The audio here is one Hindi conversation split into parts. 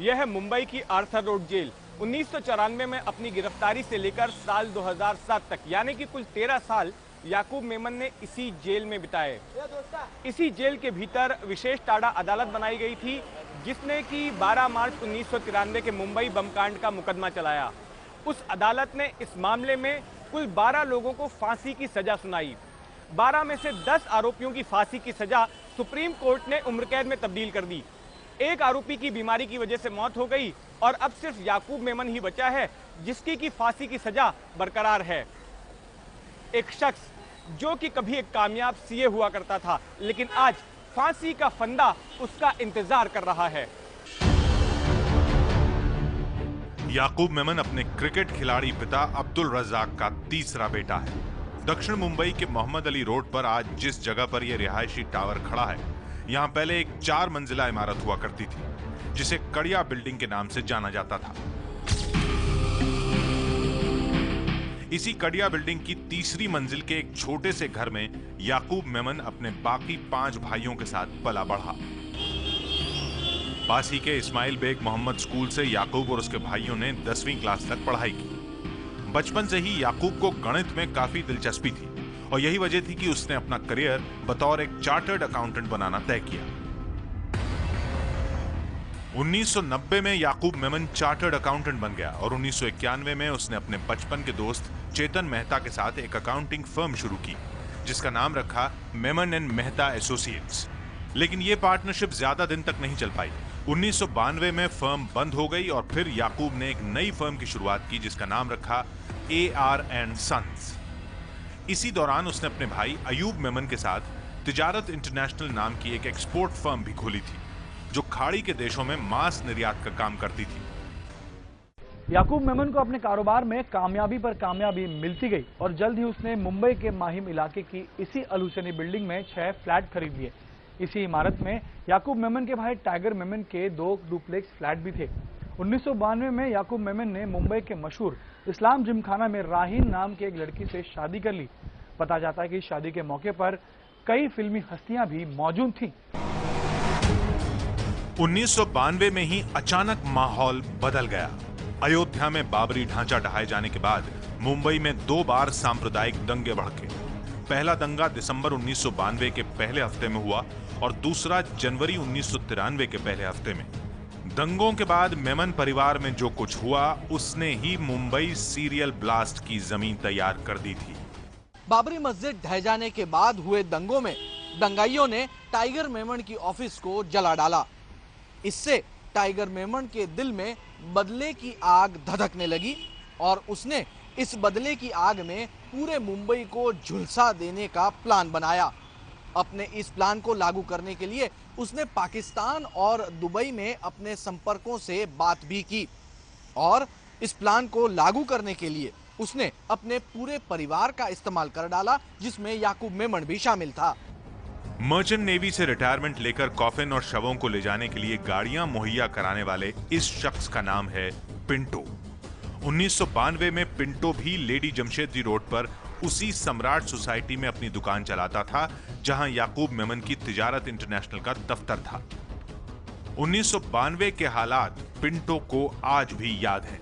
यह है मुंबई की आर्थर रोड जेल। 1994 में अपनी गिरफ्तारी से लेकर साल 2007 तक यानी कि कुल 13 साल याकूब मेमन ने इसी जेल में बिताए। इसी जेल के भीतर विशेष टाडा अदालत बनाई गई थी, जिसने कि 12 मार्च 1993 के मुंबई बम कांड का मुकदमा चलाया। उस अदालत ने इस मामले में कुल 12 लोगों को फांसी की सजा सुनाई। 12 में से 10 आरोपियों की फांसी की सजा सुप्रीम कोर्ट ने उम्र कैद में तब्दील कर दी। एक आरोपी की बीमारी की वजह से मौत हो गई और अब सिर्फ याकूब मेमन ही बचा है, जिसकी की फांसी की सजा बरकरार है। एक शख्स जो कि कभी एक कामयाब सीए हुआ करता था, लेकिन आज फांसी का फंदा उसका इंतजार कर रहा है। याकूब मेमन अपने क्रिकेट खिलाड़ी पिता अब्दुल रज्जाक का तीसरा बेटा है। दक्षिण मुंबई के मोहम्मद अली रोड पर आज जिस जगह पर यह रिहायशी टावर खड़ा है, यहां पहले एक 4 मंजिला इमारत हुआ करती थी, जिसे कड़िया बिल्डिंग के नाम से जाना जाता था। इसी कड़िया बिल्डिंग की तीसरी मंजिल के एक छोटे से घर में याकूब मेमन अपने बाकी 5 भाइयों के साथ पला बढ़ा। पास ही के इस्माइल बेग मोहम्मद स्कूल से याकूब और उसके भाइयों ने 10वीं क्लास तक पढ़ाई की। बचपन से ही याकूब को गणित में काफी दिलचस्पी थी और यही वजह थी कि उसने अपना करियर बतौर एक चार्टर्ड अकाउंटेंट बनाना तय किया। 1990 में याकूब मेमन चार्टर्ड अकाउंटेंट बन गया और 1991 में उसने अपने बचपन के दोस्त चेतन मेहता के साथ एक अकाउंटिंग फर्म शुरू की, जिसका नाम रखा मेमन एंड मेहता एसोसिएट्स। लेकिन यह पार्टनरशिप ज्यादा दिन तक नहीं चल पाई। 1992 में फर्म बंद हो गई और फिर याकूब ने एक नई फर्म की शुरुआत की, जिसका नाम रखा AR एंड सन्स। इसी दौरान उसने अपने भाई अयूब मेमन के साथ तिजारत इंटरनेशनल नाम की एक एक्सपोर्ट फर्म भी खोली थी, जो खाड़ी के देशों में मांस निर्यात का काम करती थी। याकूब मेमन को अपने कारोबार में कामयाबी पर कामयाबी मिलती गई और जल्द ही उसने मुंबई के माहिम इलाके की इसी अलहुसैनी बिल्डिंग में 6 फ्लैट खरीद लिए। इसी इमारत में याकूब मेमन के भाई टाइगर मेमन के 2 डुप्लेक्स फ्लैट भी थे। 1992 में याकूब मेमन ने मुंबई के मशहूर इस्लाम जिमखाना में राहीन नाम की एक लड़की से शादी कर ली। पता जाता है कि शादी के मौके पर कई फिल्मी हस्तियां भी मौजूद थीं। 1992 में ही अचानक माहौल बदल गया। अयोध्या में बाबरी ढांचा ढहाए जाने के बाद मुंबई में 2 बार सांप्रदायिक दंगे भड़के। पहला दंगा दिसंबर 1992 के पहले हफ्ते में हुआ और दूसरा जनवरी 1993 के पहले हफ्ते में। दंगों के बाद मेमन परिवार में जो कुछ हुआ, उसने ही मुंबई सीरियल ब्लास्ट की जमीन तैयार कर दी थी। बाबरी मस्जिद ढह जाने के बाद हुए दंगों में दंगाइयों ने टाइगर मेमन की ऑफिस को जला डाला। इससे टाइगर मेमन के दिल में बदले की आग धधकने लगी और उसने इस बदले की आग में पूरे मुंबई को झुलसा देने का प्लान बनाया। अपने इस प्लान को लागू करने के लिए उसने पाकिस्तान और दुबई में अपने संपर्कों से बात भी की और इस प्लान को लागू करने के लिए उसने अपने पूरे परिवार का इस्तेमाल कर डाला, जिसमें याकूब मेमन भी शामिल था। मर्चेंट नेवी से रिटायरमेंट लेकर कॉफिन और शवों को ले जाने के लिए गाड़ियां मुहैया कराने वाले इस शख्स का नाम है पिंटो। 1992 में पिंटो भी लेडी जमशेदजी रोड पर उसी सम्राट सोसाइटी में अपनी दुकान चलाता था, जहां याकूब मेमन की तिजारत इंटरनेशनल का दफ्तर था। 1992 के हालात पिंटो को आज भी याद है।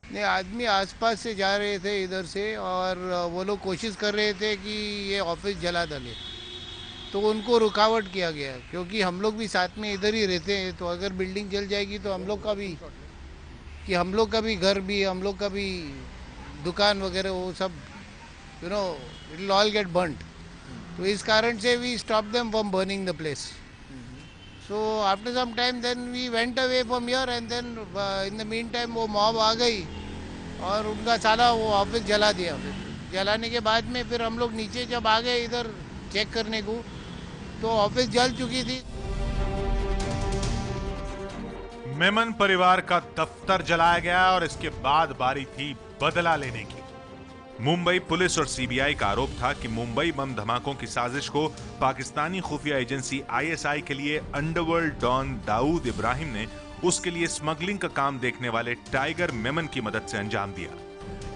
ने आदमी आसपास से जा रहे थे इधर से और वो लोग कोशिश कर रहे थे कि ये ऑफिस जला डाले, तो उनको रुकावट किया गया, क्योंकि हम लोग भी साथ में इधर ही रहते हैं। तो अगर बिल्डिंग जल जाएगी तो हम लोग का भी घर भी, हम लोग का भी दुकान वगैरह, वो सब it will all get burned. तो इस कारण से we stop them from burning the place. So after some time then we went away from here and then in the mean time वो मॉब आ गई और उनका साला वो ऑफिस जला दिया। फिर जलाने के बाद में फिर हम लोग नीचे जब आ गए इधर चेक करने को, तो ऑफिस जल चुकी थी। मेमन परिवार का दफ्तर जलाया गया और इसके बाद बारी थी बदला लेने की। मुंबई पुलिस और सीबीआई का आरोप था कि मुंबई बम धमाकों की साजिश को पाकिस्तानी खुफिया एजेंसी ISI के लिए अंडरवर्ल्ड डॉन दाऊद इब्राहिम ने उसके लिए स्मगलिंग का काम देखने वाले टाइगर मेमन की मदद से अंजाम दिया।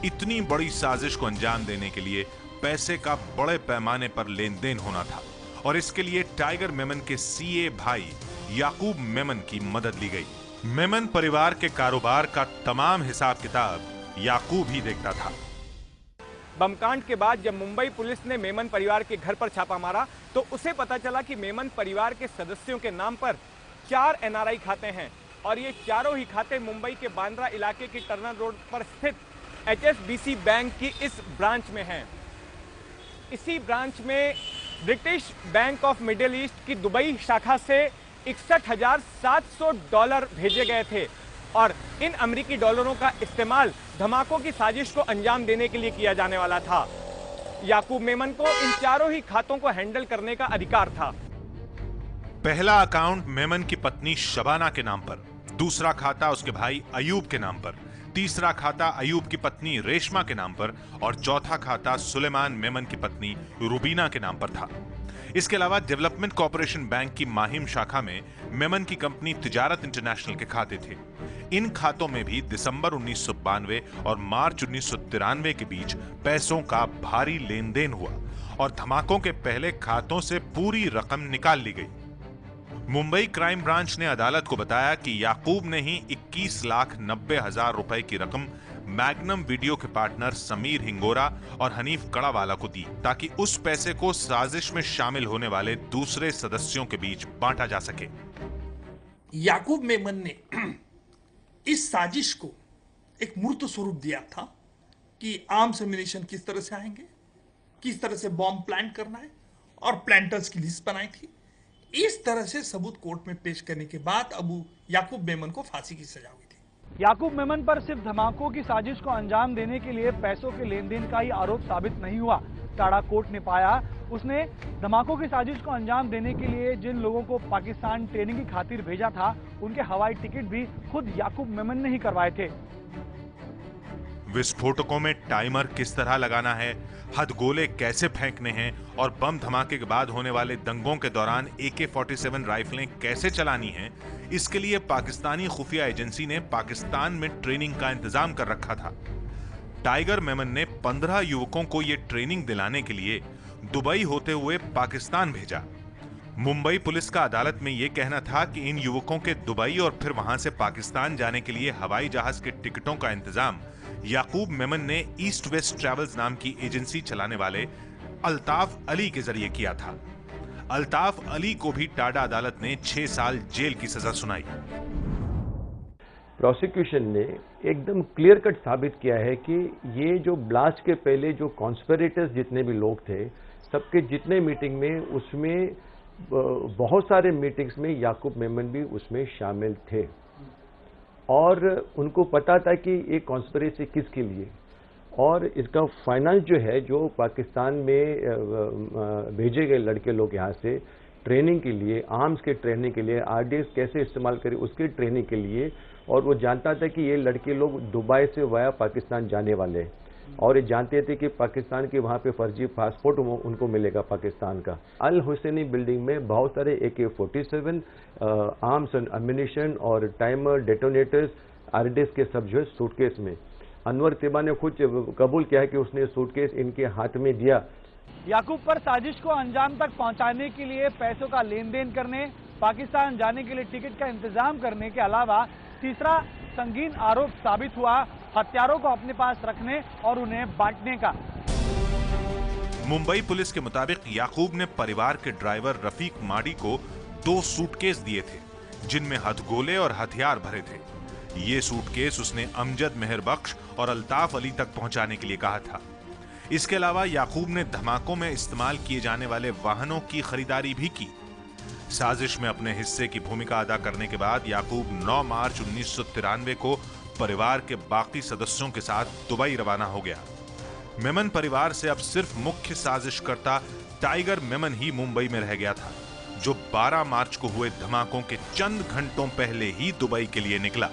इतनी बड़ी साजिश को अंजाम देने के लिए पैसे का बड़े पैमाने पर लेन देन होना था और इसके लिए टाइगर मेमन के CA भाई याकूब मेमन की मदद ली गई। मेमन परिवार के कारोबार का तमाम हिसाब किताब याकूब ही देखता था। बमकांड के बाद जब मुंबई पुलिस ने मेमन परिवार के घर पर छापा मारा तो उसे पता चला कि मेमन परिवार के सदस्यों के नाम पर 4 NRI खाते हैं और ये चारों ही खाते मुंबई के बांद्रा इलाके की टर्नर रोड पर स्थित HSBC बैंक की इस ब्रांच में हैं। इसी ब्रांच में British bank of middle east की दुबई शाखा से $61,700 भेजे गए थे और इन अमेरिकी डॉलरों का इस्तेमाल धमाकों की साजिश को अंजाम देने के लिए किया जाने वाला था। याकूब मेमन को इन चारों ही खातों को हैंडल करने का अधिकार था। पहला अकाउंट मेमन की पत्नी शबाना के नाम पर, दूसरा खाता उसके भाई अयूब के नाम पर, तीसरा खाता अयूब की पत्नी रेशमा के नाम पर और चौथा खाता सुलेमान मेमन की पत्नी रुबीना के नाम पर था। इसके अलावा डेवलपमेंट कॉर्पोरेशन बैंक की माहिम शाखा में मेमन की कंपनी तिजारत इंटरनेशनल के खाते थे। इन खातों में भी दिसंबर 1992 और मार्च 1993 के बीच पैसों का भारी लेन देन हुआ और धमाकों के पहले खातों से पूरी रकम निकाल ली गई। मुंबई क्राइम ब्रांच ने अदालत को बताया कि याकूब ने ही 21,90,000 रुपए की रकम मैग्नम वीडियो के पार्टनर समीर हिंगोरा और हनीफ कड़ावाला को दी ताकि उस पैसे को साजिश में शामिल होने वाले दूसरे सदस्यों के बीच बांटा जा सके। याकूब मेमन ने इस साजिश को एक मूर्त स्वरूप दिया था कि आर्म्स एम्युनिशन किस तरह से आएंगे, किस तरह से बॉम्ब प्लांट करना है और प्लांटर्स की लिस्ट बनाई थी। इस तरह से सबूत कोर्ट में पेश करने के बाद अब याकूब मेमन को फांसी की सजा हुई थी। याकूब मेमन पर सिर्फ धमाकों की साजिश को अंजाम देने के लिए पैसों के लेन देन का ही आरोप साबित नहीं हुआ। टाड़ा कोर्ट ने पाया उसने धमाकों की साजिश को अंजाम देने के लिए जिन लोगों को पाकिस्तान ट्रेनिंग की खातिर भेजा था उनके हवाई टिकट भी खुद याकूब मेमन ने ही करवाए थे। विस्फोटकों में टाइमर किस तरह लगाना है, हथगोले कैसे फेंकने हैं और बम धमाके के बाद होने वाले दंगों के दौरान AK-47 राइफलें कैसे चलानी हैं, इसके लिए पाकिस्तानी खुफिया एजेंसी ने पाकिस्तान में ट्रेनिंग का इंतजाम कर रखा था। टाइगर मेमन ने 15 युवकों को यह ट्रेनिंग दिलाने के लिए दुबई होते हुए पाकिस्तान भेजा। मुंबई पुलिस का अदालत में यह कहना था कि इन युवकों के दुबई और फिर वहां से पाकिस्तान जाने के लिए हवाई जहाज के टिकटों का इंतजाम याकूब मेमन ने ईस्ट वेस्ट ट्रैवल्स नाम की एजेंसी चलाने वाले अल्ताफ अली के जरिए किया था। अल्ताफ अली को भी टाडा अदालत ने 6 साल जेल की सजा सुनाई। प्रोसिक्यूशन ने एकदम क्लियर कट साबित किया है कि ये जो ब्लास्ट के पहले जो कॉन्स्पिरेटर्स जितने भी लोग थे, सबके जितने मीटिंग में, उसमें बहुत सारे मीटिंग्स में याकूब मेमन भी उसमें शामिल थे और उनको पता था कि ये कॉन्स्पिरेसी किसके लिए, और इसका फाइनेंस जो है जो पाकिस्तान में भेजे गए लड़के लोग यहाँ से ट्रेनिंग के लिए, आर्म्स के ट्रेनिंग के लिए, RDX कैसे इस्तेमाल करें उसके ट्रेनिंग के लिए, और वो जानता था कि ये लड़के लोग दुबई से वाया पाकिस्तान जाने वाले और ये जानते थे कि पाकिस्तान के वहाँ पे फर्जी पासपोर्ट उनको मिलेगा पाकिस्तान का। अल हुसैनी बिल्डिंग में बहुत सारे AK-47 आर्म्स एंड अम्यूनिशन और टाइमर, डेटोनेटर्स, RDX के सब जो है सूटकेस में। अनवर तिबा ने खुद कबूल किया कि उसने सूटकेस इनके हाथ में दिया। याकूब पर साजिश को अंजाम तक पहुंचाने के लिए पैसों का लेन देन करने, पाकिस्तान जाने के लिए टिकट का इंतजाम करने के अलावा तीसरा संगीन आरोप साबित हुआ हथियारों को अपने पास रखने और उन्हें बांटने का। मुंबई पुलिस के मुताबिक याकूब ने परिवार के ड्राइवर रफीक माडी को 2 सूटकेस दिए थे जिनमें हथगोले और हथियार भरे थे। ये सूटकेस उसने अमजद मेहर बख्श और अल्ताफ अली तक पहुंचाने के लिए कहा था। इसके अलावा याकूब ने धमाकों में इस्तेमाल किए जाने वाले वाहनों की खरीदारी भी की। साजिश में अपने हिस्से की भूमिका अदा करने के बाद याकूब 9 मार्च 1993 को परिवार के बाकी सदस्यों के साथ दुबई रवाना हो गया। मेमन परिवार से अब सिर्फ मुख्य साजिशकर्ता टाइगर मेमन ही मुंबई में रह गया था, जो 12 मार्च को हुए धमाकों के चंद घंटों पहले ही दुबई के लिए निकला।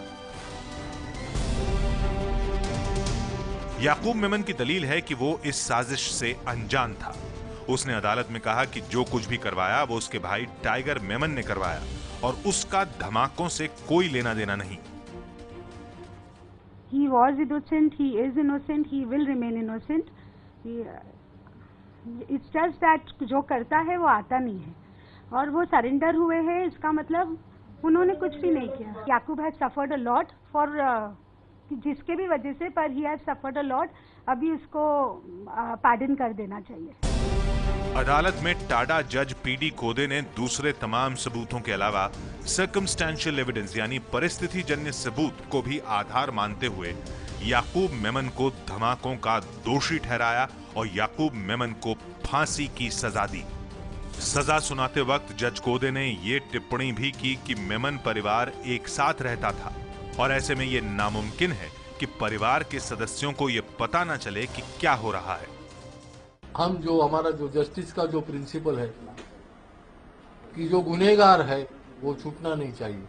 याकूब मेमन की दलील है कि वो इस साजिश से अनजान था। उसने अदालत में कहा कि जो कुछ भी करवाया वो उसके भाई टाइगर मेमन ने करवाया और उसका धमाकों से कोई लेना देना नहीं। He was innocent, he is innocent, he will remain innocent. It's just that जो करता है वो आता नहीं है। और वो सरेंडर हुए हैं, इसका मतलब उन्होंने कुछ भी नहीं किया। Yakub has suffered a lot for जिसके भी वजह से, पर ही हैज सफर्ड अ लॉट। अभी उसको पार्डन कर देना चाहिए। अदालत में टाडा जज पीडी कोदे ने दूसरे तमाम सबूतों के अलावा सर्कमस्टेंशियल एविडेंस यानी परिस्थिति जन्य सबूत को भी आधार मानते हुए याकूब मेमन को धमाकों का दोषी ठहराया और याकूब मेमन को फांसी की सजा दी। सजा सुनाते वक्त जज कोदे ने ये टिप्पणी भी की कि मेमन परिवार एक साथ रहता था और ऐसे में ये नामुमकिन है कि परिवार के सदस्यों को ये पता न चले कि क्या हो रहा है। हम जो हमारा जो जस्टिस का जो प्रिंसिपल है कि जो गुनहगार है वो छूटना नहीं चाहिए,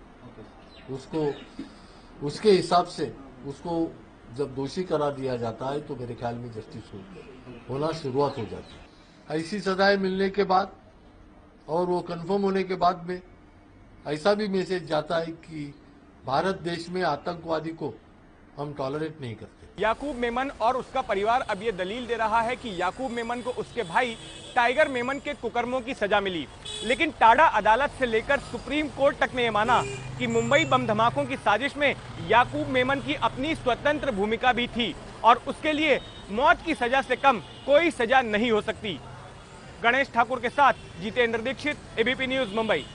उसको उसके हिसाब से उसको जब दोषी करार दिया जाता है तो मेरे ख्याल में जस्टिस होना शुरुआत हो जाती है। ऐसी सजाएं मिलने के बाद और वो कंफर्म होने के बाद में ऐसा भी मैसेज जाता है कि भारत देश में आतंकवादी को हम टॉलरेट नहीं करते। याकूब मेमन और उसका परिवार अब ये दलील दे रहा है कि याकूब मेमन को उसके भाई टाइगर मेमन के कुकर्मों की सजा मिली, लेकिन टाडा अदालत से लेकर सुप्रीम कोर्ट तक ने यह माना कि मुंबई बम धमाकों की साजिश में याकूब मेमन की अपनी स्वतंत्र भूमिका भी थी और उसके लिए मौत की सजा से कम कोई सजा नहीं हो सकती। गणेश ठाकुर के साथ जितेंद्र दीक्षित, एबीपी न्यूज, मुंबई।